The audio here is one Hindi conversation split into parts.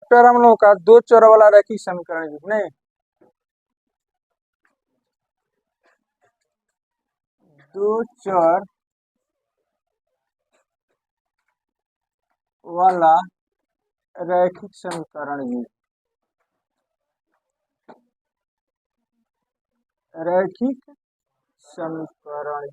चैप्टर हम लोग का दो चर वाला रैखिक समीकरण लिखने, दो चर वाला रैखिक समीकरण जी, रैखिक समीकरण।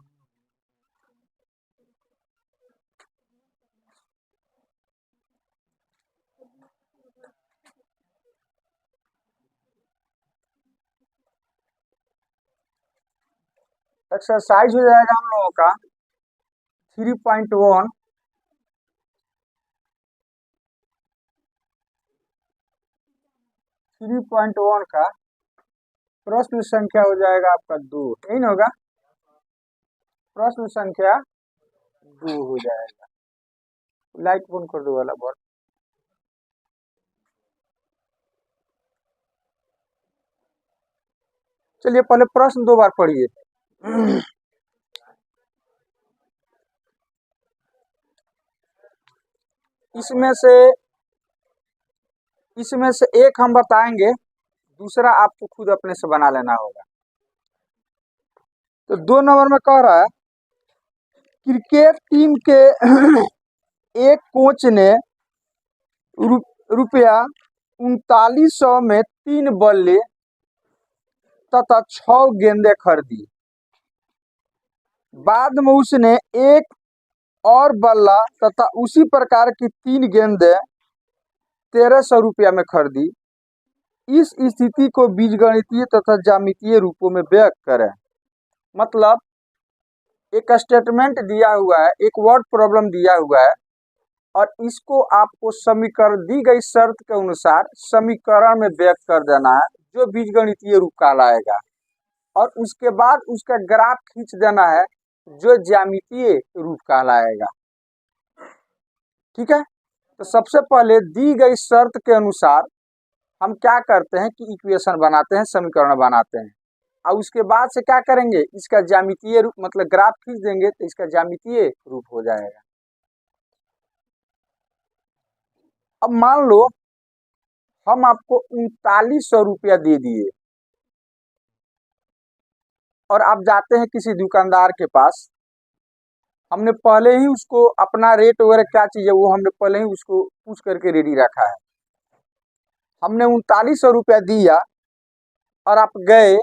एक्सरसाइज हो जाएगा हम लोगों का 3.1, का प्रश्न संख्या हो जाएगा आपका 2, यही ना होगा, प्रश्न संख्या 2 हो जाएगा। लाइट बंद कर दो वाला बहुत। चलिए पहले प्रश्न 2 बार पढ़िए। इसमें से एक हम बताएंगे, दूसरा आपको खुद अपने से बना लेना होगा। तो 2 नंबर में कह रहा है, क्रिकेट टीम के एक कोच ने रुपया 3900 में 3 बल्ले तथा 6 गेंदें खरीदी। बाद में उसने एक और बल्ला तथा उसी प्रकार की 3 गेंदें 1300 रुपया में खरीदी। इस स्थिति को बीजगणितीय तथा ज्यामितीय रूपों में व्यक्त करें। मतलब एक स्टेटमेंट दिया हुआ है, एक वर्ड प्रॉब्लम दिया हुआ है, और इसको आपको समीकरण, दी गई शर्त के अनुसार समीकरण में व्यक्त कर देना है, जो बीजगणितीय रूप कहलाएगा, और उसके बाद उसका ग्राफ खींच देना है, जो ज्यामितीय रूप कहलाएगा। ठीक है, तो सबसे पहले दी गई शर्त के अनुसार हम क्या करते हैं कि इक्वेशन बनाते हैं, समीकरण बनाते हैं, और उसके बाद से क्या करेंगे, इसका ज्यामितीय रूप, मतलब ग्राफ खींच देंगे तो इसका ज्यामितीय रूप हो जाएगा। अब मान लो हम आपको 3900 रुपया दे दिए, और आप जाते हैं किसी दुकानदार के पास, हमने पहले ही उसको अपना रेट वगैरह क्या चीज है वो हमने पहले ही उसको पूछ करके रेडी रखा है। हमने 3900 रुपया दिया और आप गए,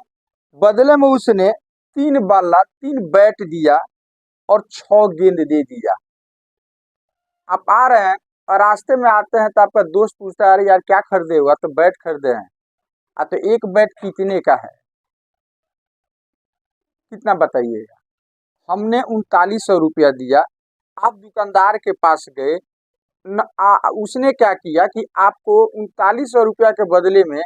बदले में उसने 3 बल्ला 3 बैट दिया और 6 गेंद दे दिया। आप आ रहे हैं और रास्ते में आते हैं तो आपका दोस्त पूछता है, अरे यार क्या खरीदे हुआ, तो बैट खरीदे हैं। तो एक बैट कितने का है, कितना बताइएगा। हमने 3900 रुपया दिया, आप दुकानदार के पास गए, उसने क्या किया कि आपको 3900 रुपया के बदले में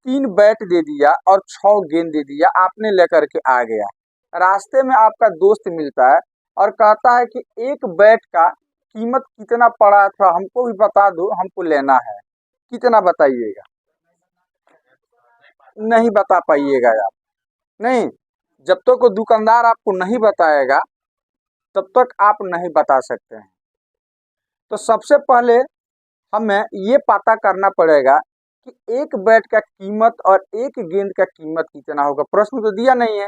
3 बैट दे दिया और 6 गेंद दे दिया, आपने लेकर के आ गया। रास्ते में आपका दोस्त मिलता है और कहता है कि एक बैट का कीमत कितना पड़ा, थोड़ा हमको भी बता दो, हमको लेना है, कितना बताइएगा। नहीं बता पाइएगा आप, नहीं, जब तक वो दुकानदार आपको नहीं बताएगा तब तक आप नहीं बता सकते हैं। तो सबसे पहले हमें ये पता करना पड़ेगा कि एक बैट का कीमत और एक गेंद का कीमत कितना होगा। प्रश्न तो दिया नहीं है,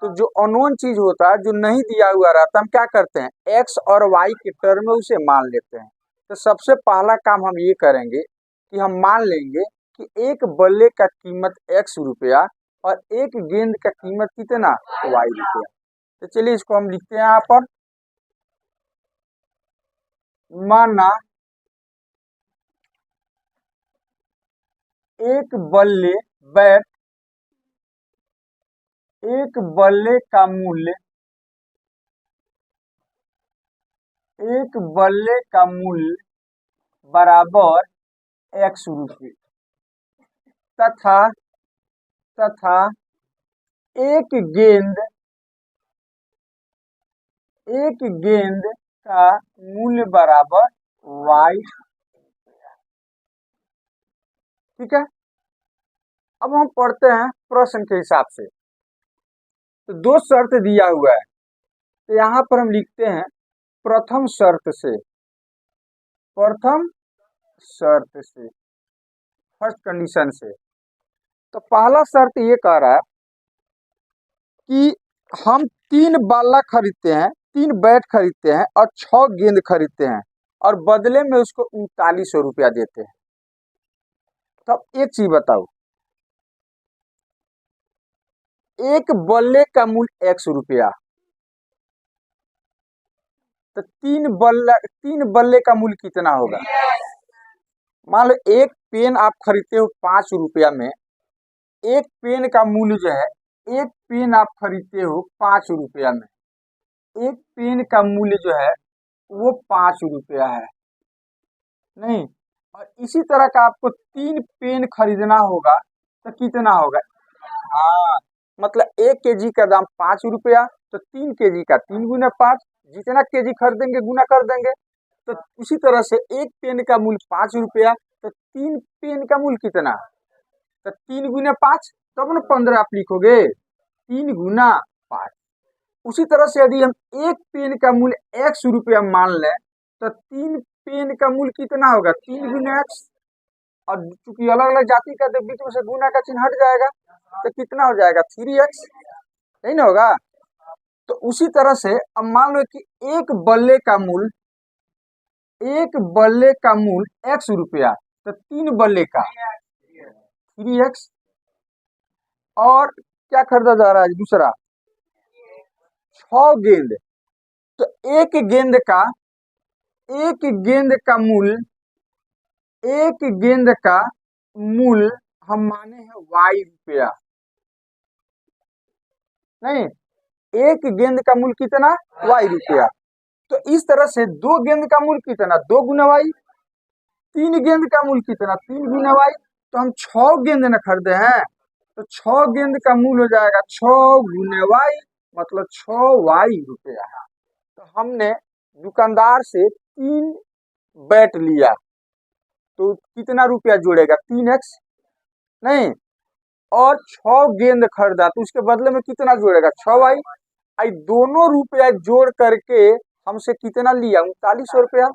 तो जो अननोन चीज होता है, जो नहीं दिया हुआ रहता, हम क्या करते हैं, एक्स और वाई के टर्म में उसे मान लेते हैं। तो सबसे पहला काम हम ये करेंगे कि हम मान लेंगे कि एक बल्ले का कीमत x रुपया और एक गेंद का कीमत कितना, y रुपया। तो चलिए इसको हम लिखते हैं यहाँ पर, माना एक बल्ले बैट, एक बल्ले का मूल्य, एक बल्ले का मूल्य बराबर x रुपये, तथा एक गेंद का मूल्य बराबर y। ठीक है, अब हम पढ़ते हैं प्रश्न के हिसाब से। तो 2 शर्त दिया हुआ है, तो यहाँ पर हम लिखते हैं प्रथम शर्त से, प्रथम शर्त से फर्स्ट कंडीशन से। तो पहला शर्त ये कह रहा है कि हम 3 बल्ला खरीदते हैं, 3 बैट खरीदते हैं और 6 गेंद खरीदते हैं और बदले में उसको 3900 रुपया देते हैं। तब एक चीज बताओ, एक बल्ले का मूल्य 100 रुपया, तो 3 बल्ले का मूल्य कितना होगा? मान लो एक पेन आप खरीदते हो 5 रुपया में, एक पेन का मूल्य जो है, एक पेन आप खरीदते हो 5 रुपया में, एक पेन का मूल्य जो है वो 5 रुपया है, नहीं? और इसी तरह का आपको 3 पेन खरीदना होगा तो कितना होगा? हाँ, मतलब 1 केजी का दाम 5 रुपया, तो 3 केजी का 3 गुना 5, जितना केजी खरीदेंगे गुना कर देंगे। तो उसी तरह से एक पेन का मूल्य 5 रुपया, तो 3 पेन का मूल्य कितना? तो 3 गुना 5, तब ना 15 आप लिखोगे, 3 गुना 5। उसी तरह से यदि हम एक पेन का मूल्य 100 रुपया मान लें, तो 3 पेन का मूल्य कितना होगा? 3 गुना 1, और चूंकि अलग अलग जाति का तो बीच में से गुना का चिन्ह हट जाएगा, तो कितना हो जाएगा? 3x, यही ना होगा? तो उसी तरह से अब मान लो कि एक बल्ले का मूल्य 100 रुपया, तो 3 बल्ले का 3x। और क्या खरीदा जा रहा है? दूसरा 6 गेंद, तो एक गेंद का मूल्य, एक गेंद का मूल्य हम माने हैं y रुपया, नहीं? एक गेंद का मूल्य कितना? y रुपया। तो इस तरह से 2 गेंद का मूल्य कितना? 2 गुना y। 3 गेंद का मूल्य कितना? 3 गुना y। तो हम 6 गेंद न खरीदे हैं, तो 6 गेंद का मूल्य हो जाएगा 6 गुना y, मतलब 6y रुपया। तो हमने दुकानदार से 3 बैट लिया, तो कितना रुपया जोड़ेगा? 3x, नहीं? और 6 गेंद खरीदा, तो उसके बदले में कितना जोड़ेगा? 6y। आई दोनों रुपया जोड़ करके हमसे कितना लिया? 3900 रुपया।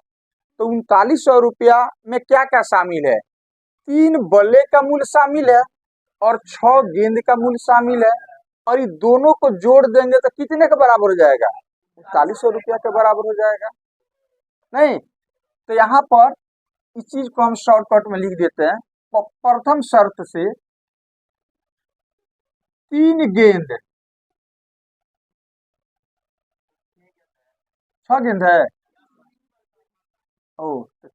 तो 3900 रुपया में क्या क्या शामिल है? 3 बल्ले का मूल्य शामिल है और 6 गेंद का मूल्य शामिल है, और ये दोनों को जोड़ देंगे तो कितने के बराबर हो जाएगा? 3900 रुपया के बराबर हो जाएगा, नहीं? तो यहाँ पर इस चीज को हम शॉर्टकट में लिख देते हैं। प्रथम शर्त से 3 गेंद, 6 गेंद है, ओ तो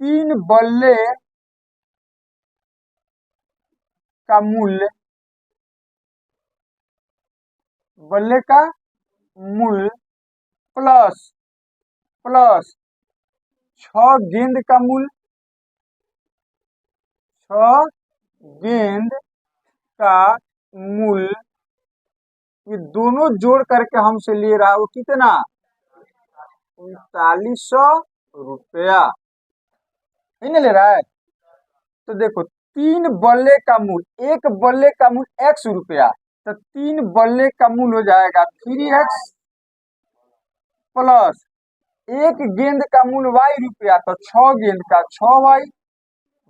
3 बल्ले का मूल्य, बल्ले का मूल्य प्लस प्लस 6 गेंद का मूल्य, 6 गेंद का मूल्य, ये दोनों जोड़ करके हमसे ले रहा है वो कितना? 3900 रुपया, नहीं ले रहा है? तो देखो 3 बल्ले का मूल्य, एक बल्ले का मूल्य 100 रुपया, तो 3 बल्ले का मूल्य हो जाएगा 3x, प्लस एक गेंद का मूल्य y रुपया, तो 6 गेंद का 6y,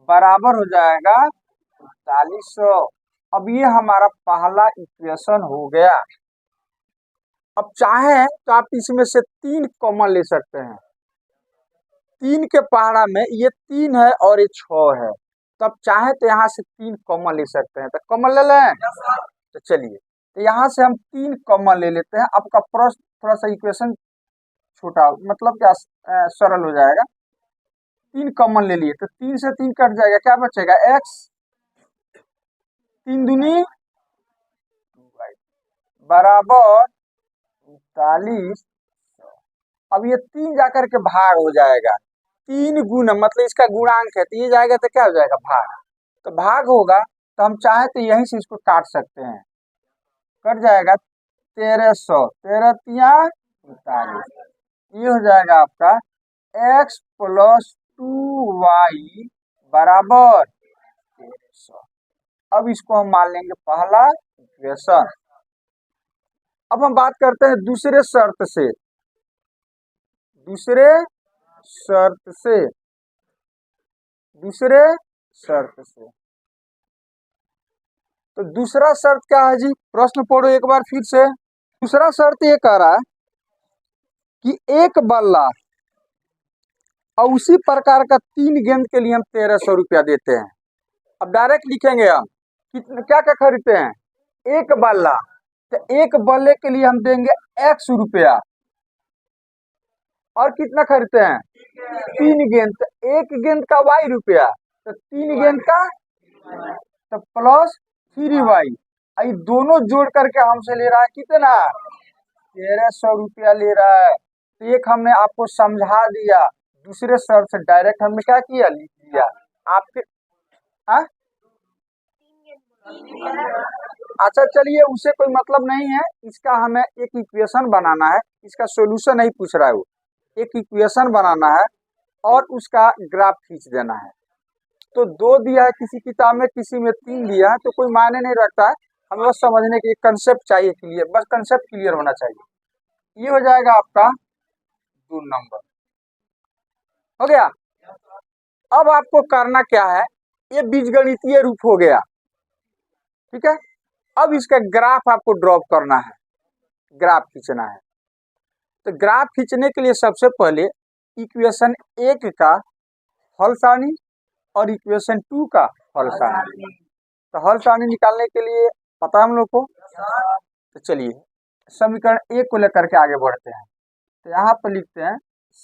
बराबर हो जाएगा 3900। अब ये हमारा पहला इक्वेशन हो गया। अब चाहे तो आप इसमें से 3 कॉमन ले सकते हैं। 3 के पहाड़ा में ये 3 है और ये 6 है, तब चाहे तो यहाँ से 3 कॉमन ले सकते हैं। तो कॉमन ले लें, तो चलिए, तो यहाँ से हम 3 कॉमन ले लेते हैं। आपका प्रश्न थोड़ा सा इक्वेशन छोटा, मतलब क्या सरल हो जाएगा। 3 कॉमन ले लिए तो 3 से 3 कट जाएगा, क्या बचेगा? x, 3 दूनी बराबर 3900। अब ये 3 जाकर के भाग हो जाएगा, 3 गुना मतलब इसका गुणांक है, तो ये जाएगा तो क्या हो जाएगा? भाग। तो भाग होगा, तो हम चाहे तो यहीं से इसको काट सकते हैं, कट जाएगा 1300, 13 तिया 39, ये हो जाएगा आपका x प्लस 2y बराबर 1300। अब इसको हम मान लेंगे पहला इक्वेशन। अब हम बात करते हैं दूसरे शर्त से। दूसरे शर्त से दूसरे शर्त से। तो दूसरा शर्त क्या है जी, प्रश्न पढ़ो एक बार फिर से। दूसरा शर्त ये कह रहा है कि एक बल्ला और उसी प्रकार का 3 गेंद के लिए हम 1300 रुपया देते हैं। अब डायरेक्ट लिखेंगे हम कितना क्या क्या खरीदते हैं, एक बल्ला, तो एक बल्ले के लिए हम देंगे x रुपया, और कितना खरीदते हैं 3 गेंद, तो एक गेंद का y रुपया, तो 3 गेंद का तो प्लस 3y, ये दोनों जोड़ करके हमसे ले रहा है कितना 1300 रुपया ले रहा है। तो एक हमने आपको समझा दिया, दूसरे शर्त से डायरेक्ट हमने क्या किया लिख दिया आपके। हाँ अच्छा चलिए, उसे कोई मतलब नहीं है, इसका हमें एक इक्वेशन बनाना है, इसका सॉल्यूशन नहीं पूछ रहा है वो, एक इक्वेशन बनाना है और उसका ग्राफ खींच देना है। तो 2 दिया है किसी किताब में, किसी में 3 दिया है, तो कोई मायने नहीं रखता है, हमें बस समझने के कंसेप्ट चाहिए क्लियर, बस कंसेप्ट क्लियर होना चाहिए। ये हो जाएगा आपका 2 नंबर, हो गया। अब आपको करना क्या है, ये बीजगणितीय रूप हो गया, ठीक है। अब इसका ग्राफ आपको ड्रॉप करना है, ग्राफ खींचना है। तो ग्राफ खींचने के लिए सबसे पहले इक्वेशन 1 का हल सारणी और इक्वेशन 2 का हल सारणी, तो हल सारणी निकालने के लिए पता है हम लोग को। तो चलिए समीकरण 1 को लेकर के आगे बढ़ते हैं। तो यहाँ पर लिखते हैं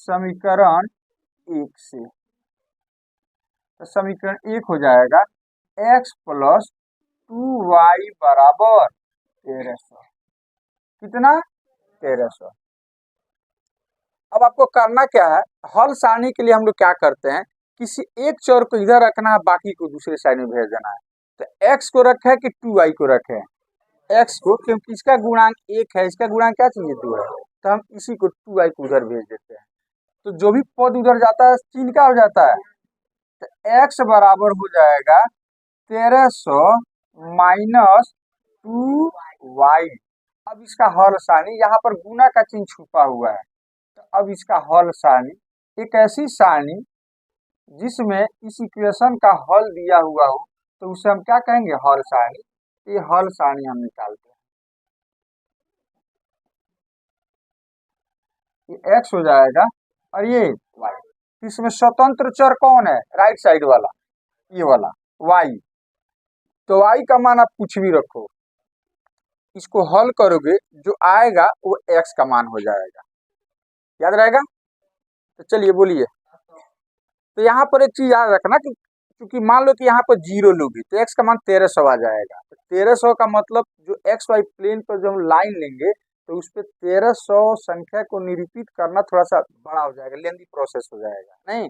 समीकरण 1 से, तो समीकरण 1 हो जाएगा x प्लस 2y बराबर 1300, कितना 1300। अब आपको करना क्या है, हल सारणी के लिए हम लोग क्या करते हैं, किसी एक चर को इधर रखना है, बाकी को दूसरे साइड में भेज देना है। तो x को रखे कि 2y को रखे, x को, क्योंकि इसका गुणांक 1 है, इसका गुणांक क्या चाहिए 2 है, तो हम इसी को 2y को उधर भेज देते हैं। तो जो भी पद उधर जाता है चिन्ह क्या हो जाता है, तो x बराबर हो जाएगा 1300 माइनस 2y। अब इसका हल सारणी, यहाँ पर गुना का चिन्ह छुपा हुआ है, तो अब इसका हल सारणी एक ऐसी सारणी जिसमें इस इक्वेशन का हल दिया हुआ हो, तो उसे हम क्या कहेंगे हल सारणी। ये हल सारणी हम निकालते हैं, ये x हो जाएगा और ये y। इसमें स्वतंत्र चर कौन है, राइट साइड वाला, ये वाला y। तो y का मान आप कुछ भी रखो, इसको हल करोगे जो आएगा वो x का मान हो जाएगा, याद रहेगा। तो चलिए बोलिए। तो यहाँ पर एक चीज याद रखना कि क्योंकि मान लो कि यहाँ पर 0 लोगे तो x का मान 1300 आ जाएगा। तो 1300 का मतलब जो एक्स वाई प्लेन पर जो हम लाइन लेंगे तो उस पर 1300 संख्या को निरूपित करना थोड़ा सा बड़ा हो जाएगा, लेंदी प्रोसेस हो जाएगा नहीं।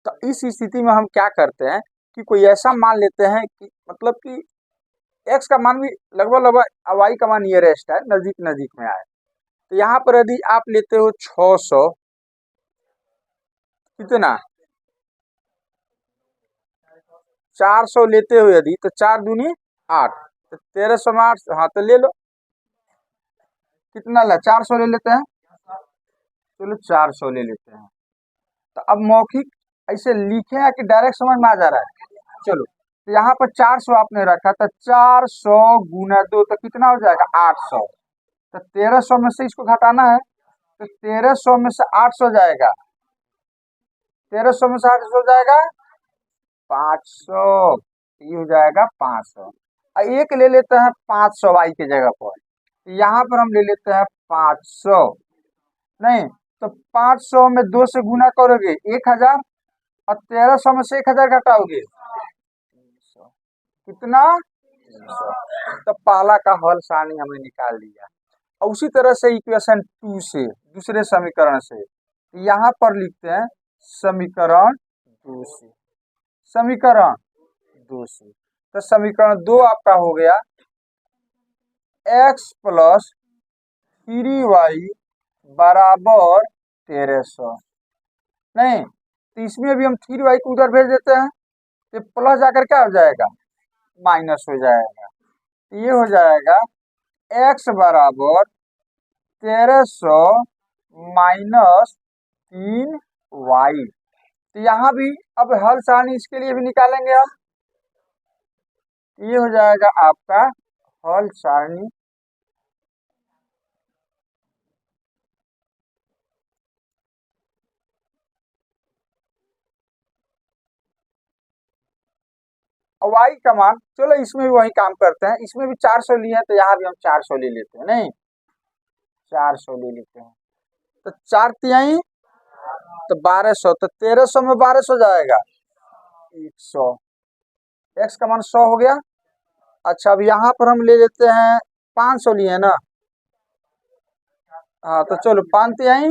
तो इस स्थिति में हम क्या करते हैं कि कोई ऐसा मान लेते हैं कि मतलब कि x का मान भी लगभग लगभग y का मान नियरेस्ट है, नजदीक नजदीक में आए। तो यहाँ पर यदि आप लेते हो 600, कितना 400 लेते हो यदि, तो 4 दूनी 8, तो 1300 में 8, हाँ तो ले लो, कितना ला 400 ले लेते हैं, चलो 400 ले लेते हैं। तो अब मौखिक ऐसे लिखे हैं कि डायरेक्ट समझ में आ जा रहा है। चलो तो यहाँ पर 400 आपने रखा, तो 400 गुना 2 तो कितना हो जाएगा 800। तो 1300 में से इसको घटाना है, तो 1300 में से 800 जाएगा, 1300 में से 800 जाएगा 500, ये हो जाएगा 500। एक ले लेते हैं 500 y के जगह पर, यहाँ पर हम ले लेते हैं 500, नहीं तो 500 में 2 से गुना करोगे 1000, और 1300 में से 1000 घटाओगे कितना 300। तो पहला का हल सारणी हमने निकाल लिया। और उसी तरह से इक्वेशन 2 से, दूसरे समीकरण से, यहाँ पर लिखते हैं समीकरण 2 से, समीकरण 2 से। तो समीकरण 2 आपका हो गया x प्लस 3y बराबर 1300, नहीं तो इसमें भी हम 3y को उधर भेज देते हैं, तो प्लस जाकर क्या हो जाएगा माइनस हो जाएगा। ये हो जाएगा x बराबर 1300 माइनस 3y। तो यहाँ भी अब हल सारणी इसके लिए भी निकालेंगे हम। ये हो जाएगा आपका हल सारणी वाई का मान, चलो इसमें भी वही काम करते हैं, इसमें भी 400 लिए हैं तो यहाँ भी हम 400 ले लेते हैं, नहीं 400 ले लेते हैं। तो 4 तिहाई तो 1200, तो 1300 में 1200 जाएगा 100, एक्स का मान 100 हो गया। अच्छा अब यहाँ पर हम ले लेते हैं 500 लिए ना, हाँ तो चलो 5 तिहाई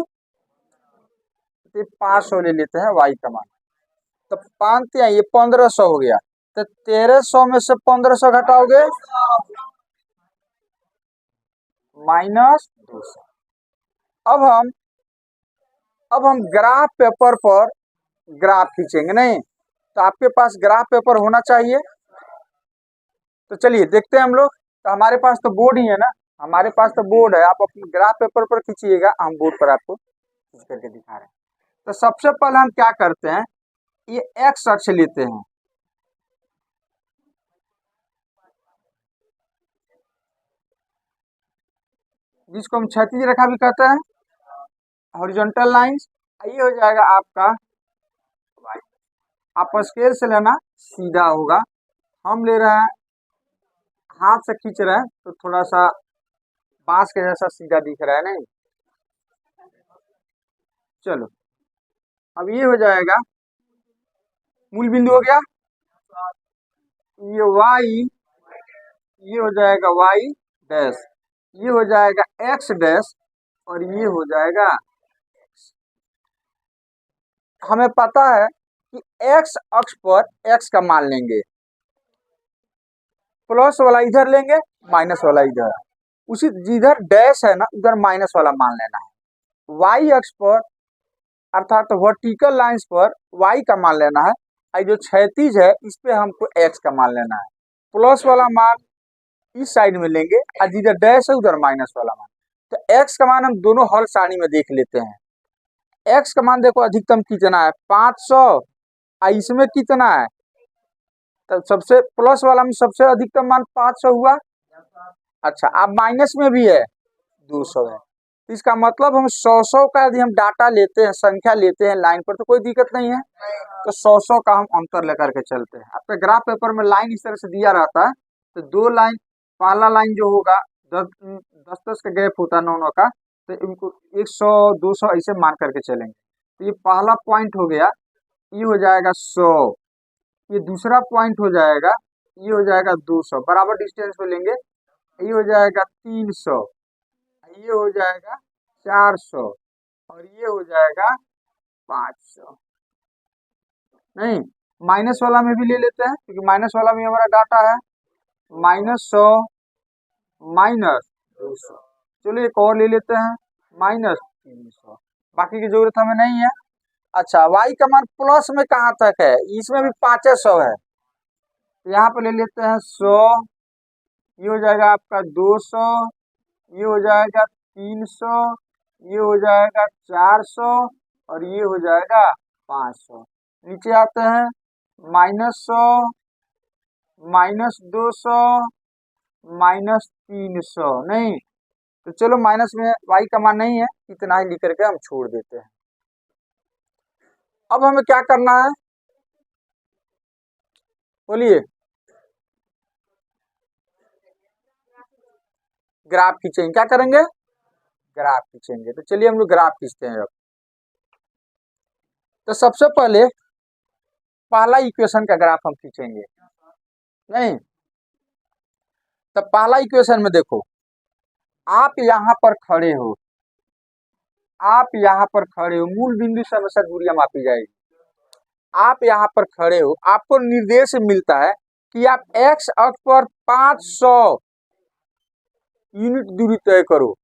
500 ले लेते हैं वाई का मान। तो 5 तिहाई ये 1500 हो गया, तो 1300 में से 1500 घटाओगे -200। अब हम ग्राफ पेपर पर ग्राफ खींचेंगे, नहीं तो आपके पास ग्राफ पेपर होना चाहिए। तो चलिए देखते हैं हम लोग, तो हमारे पास तो बोर्ड ही है ना, हमारे पास तो बोर्ड है, आप अपने ग्राफ पेपर पर खींचिएगा, हम बोर्ड पर आपको खींच करके दिखा रहे हैं। तो सबसे पहले हम क्या करते हैं, ये एक्स अक्ष लेते हैं, जिसको हम क्षैतिज रेखा भी कहते हैं, हॉरिजॉन्टल लाइंस। ये हो जाएगा आपका, आप स्केल से लेना सीधा होगा, हम ले रहे हैं हाथ से खींच रहे हैं तो थोड़ा सा बांस के जैसा सीधा दिख रहा है, नहीं चलो अब ये हो जाएगा मूल बिंदु हो गया, ये वाई, ये हो जाएगा वाई डैश, ये हो जाएगा एक्स डैश, और ये हो जाएगा, हमें पता है कि एक्स अक्ष पर एक्स का मान लेंगे, प्लस वाला इधर लेंगे, माइनस वाला इधर, उसी जिधर डैश है ना उधर माइनस वाला मान लेना है। वाई अक्ष पर अर्थात वर्टिकल लाइंस पर वाई का मान लेना है, और जो क्षैतिज है इस पे हमको एक्स का मान लेना है। प्लस वाला मान इस साइड में लेंगे और जिधर डैश है उधर माइनस वाला मान। तो एक्स का मान हम दोनों हल सारणी में देख लेते हैं। एक्स का मान देखो अधिकतम कितना है 500, और इसमें कितना है, तो सबसे प्लस वाला में सबसे अधिकतम मान 500 हुआ। अच्छा अब माइनस में भी है 200 है, तो इसका मतलब हम 100 का यदि हम डाटा लेते हैं, संख्या लेते हैं लाइन पर, तो कोई दिक्कत नहीं है, तो 100 का हम अंतर लेकर के चलते हैं। आपके ग्राफ पेपर में लाइन इस तरह से दिया रहता है, तो 2 लाइन, पहला लाइन जो होगा 10-10 का गैप होता है 9 का, तो इनको 100 200 ऐसे मान करके चलेंगे। तो ये पहला पॉइंट हो गया, ये हो जाएगा 100, ये दूसरा पॉइंट हो जाएगा, ये हो जाएगा 200, बराबर डिस्टेंस पे लेंगे, ये हो जाएगा 300, ये हो जाएगा 400, और ये हो जाएगा 500। नहीं माइनस वाला में भी ले लेते हैं, क्योंकि माइनस वाला में हमारा डाटा है -100 -200। चलो एक और ले लेते हैं -300, बाकी की जरूरत हमें नहीं है। अच्छा वाई का मान प्लस में कहाँ तक है, इसमें भी 500 है, तो यहाँ पे ले लेते हैं 100, ये हो जाएगा आपका 200, ये हो जाएगा 300, ये हो जाएगा 400, और ये हो जाएगा 500। नीचे आते हैं -100 -200 -300, नहीं तो चलो माइनस में वाई का मान नहीं है, इतना ही लिख करके हम छोड़ देते हैं। अब हमें क्या करना है बोलिए, ग्राफ खींचेंगे, क्या करेंगे ग्राफ खींचेंगे। तो चलिए हम लोग ग्राफ खींचते हैं। अब तो सबसे पहले पहला इक्वेशन का ग्राफ हम खींचेंगे, नहीं तो पहला इक्वेशन में देखो, आप यहाँ पर खड़े हो, आप यहाँ पर खड़े हो, मूल बिंदु से हमेशा दूरियां मापी जाएगी। आप यहाँ पर खड़े हो, आपको निर्देश मिलता है कि आप एक्स अक्ष पर 500 यूनिट दूरी तय करो।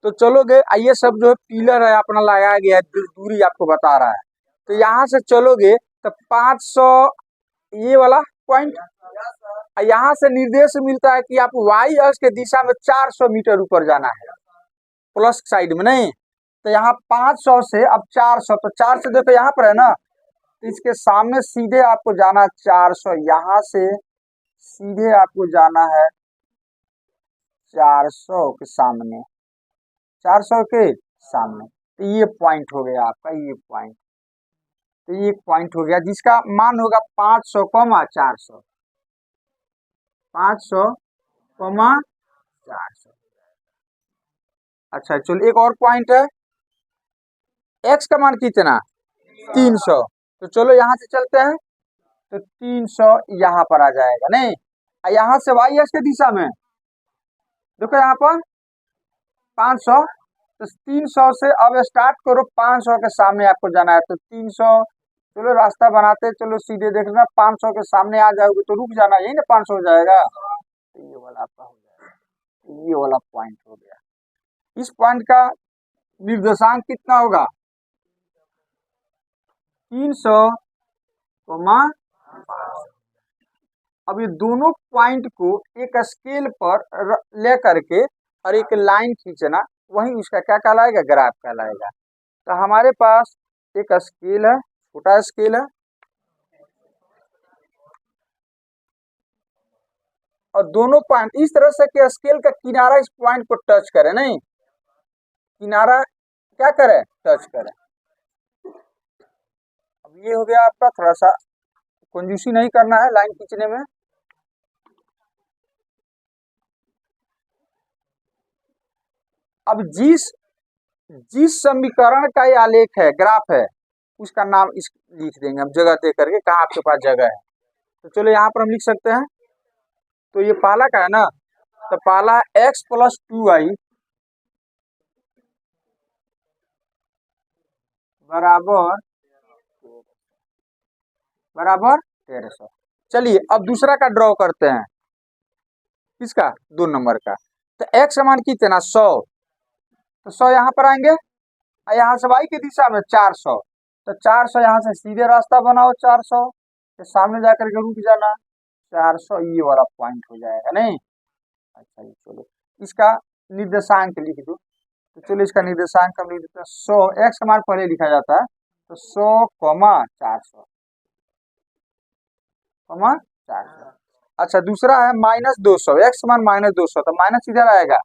तो चलोगे, ये सब जो है पिलर है अपना लगाया गया है, दूरी आपको बता रहा है, तो यहाँ से चलोगे तो 500 ये वाला पॉइंट, यहाँ से निर्देश मिलता है कि आप वाई अक्ष के दिशा में 400 मीटर ऊपर जाना है, प्लस साइड में, नहीं तो यहाँ 500 से अब 400, तो 4 से देखो यहाँ पर है ना, तो इसके सामने सीधे आपको जाना 400, यहाँ से सीधे आपको जाना है 400 के सामने, 400 के सामने। तो ये पॉइंट हो गया आपका, ये पॉइंट। तो ये पॉइंट हो गया जिसका मान होगा 500, 400, 500, 400। अच्छा चलो एक और पॉइंट है, x का मान कितना, 300। तो चलो यहाँ से चलते हैं, तो 300 यहाँ पर आ जाएगा नहीं, यहाँ से y x के दिशा में देखो यहाँ पर 500, तो 300 से अब स्टार्ट करो, 500 के सामने आपको जाना है। तो 300, चलो रास्ता बनाते चलो, सीधे देखना 500 के सामने आ जाओगे तो रुक जाना, यही ना 500 हो जाएगा। तो ये वाला आपका हो जाएगा, ये वाला पॉइंट हो गया। इस पॉइंट का निर्देशांक कितना होगा, 300, 500। अब ये दोनों पॉइंट को एक स्केल पर ले करके और एक लाइन खींचना, वही उसका क्या कहलाएगा, ग्राफ कहलाएगा। तो हमारे पास एक स्केल है, छोटा स्केल है, और दोनों पॉइंट इस तरह से कि स्केल का किनारा इस पॉइंट को टच करे, नहीं किनारा क्या करे, टच करे। अब ये हो गया आपका, थोड़ा सा कंजूसी नहीं करना है लाइन खींचने में। अब जिस समीकरण का ये आलेख है, ग्राफ है, उसका नाम इस लिख देंगे हम, जगह दे करके, कहाँ आपके पास जगह है। तो चलो यहाँ पर हम लिख सकते हैं, तो ये पहला का है ना, तो पहला x + 2y बराबर 1300। चलिए अब दूसरा का ड्रॉ करते हैं, किसका, 2 नंबर का। तो x का मान कितना, 100, तो 100 यहाँ पर आएंगे, और यहाँ से y की दिशा में 400, तो 400 यहाँ से सीधे रास्ता बनाओ, 400 के सामने जाकर के रुक जाना, 400 ये वाला पॉइंट हो जाएगा नहीं। अच्छा जी चलो इसका निर्देशांक लिख दो, तो चलो इसका निर्देशांक हम लिख देते हैं 100, x का मान पहले लिखा जाता है, तो 100, 400, 400। अच्छा दूसरा है -200, x मान -200, तो माइनस इधर आएगा,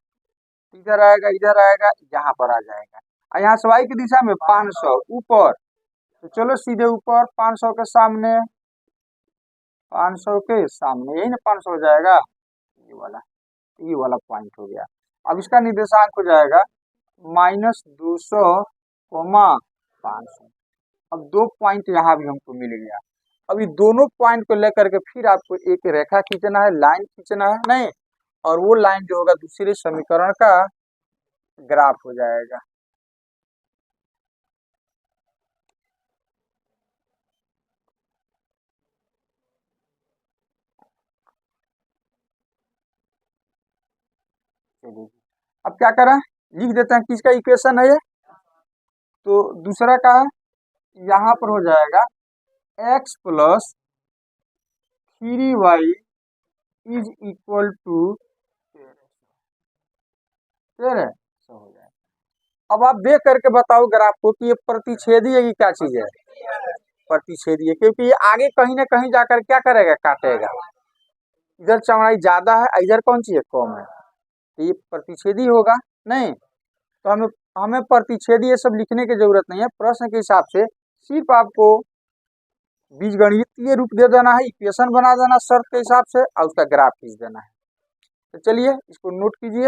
इधर आएगा, इधर आएगा, यहाँ पर आ जाएगा, और यहाँ से y की दिशा में 500 ऊपर, तो चलो सीधे ऊपर 500 के सामने, 500 के सामने, यही ना 500 हो जाएगा, ये वाला पॉइंट हो गया। अब इसका निर्देशांक हो जाएगा -200, 500। अब 2 पॉइंट यहाँ भी हमको मिल गया। अभी दोनों पॉइंट को लेकर के फिर आपको एक रेखा खींचना है, लाइन खींचना है नहीं, और वो लाइन जो होगा दूसरे समीकरण का ग्राफ हो जाएगा। चलिए अब क्या करें, लिख देते हैं किसका इक्वेशन है ये, तो दूसरा का यहाँ पर हो जाएगा x + 3y is equal to 1300 हो जाएगा। अब आप देख करके बताओ ग्राफ को कि ये प्रतिच्छेदी है कि क्या चीज है, प्रतिच्छेदी है, क्योंकि ये आगे कहीं ना कहीं जाकर क्या करेगा, काटेगा। इधर चौड़ाई ज्यादा है, इधर कौन सी है, कम है, तो ये प्रतिच्छेदी होगा नहीं। तो हमें प्रतिच्छेदी ये सब लिखने की जरूरत नहीं है, प्रश्न के हिसाब से सिर्फ आपको बीजगणितीय रूप दे देना है, इक्वेशन बना देना शर्त के हिसाब से, और उसका ग्राफ खींच देना है। तो चलिए इसको नोट कीजिए।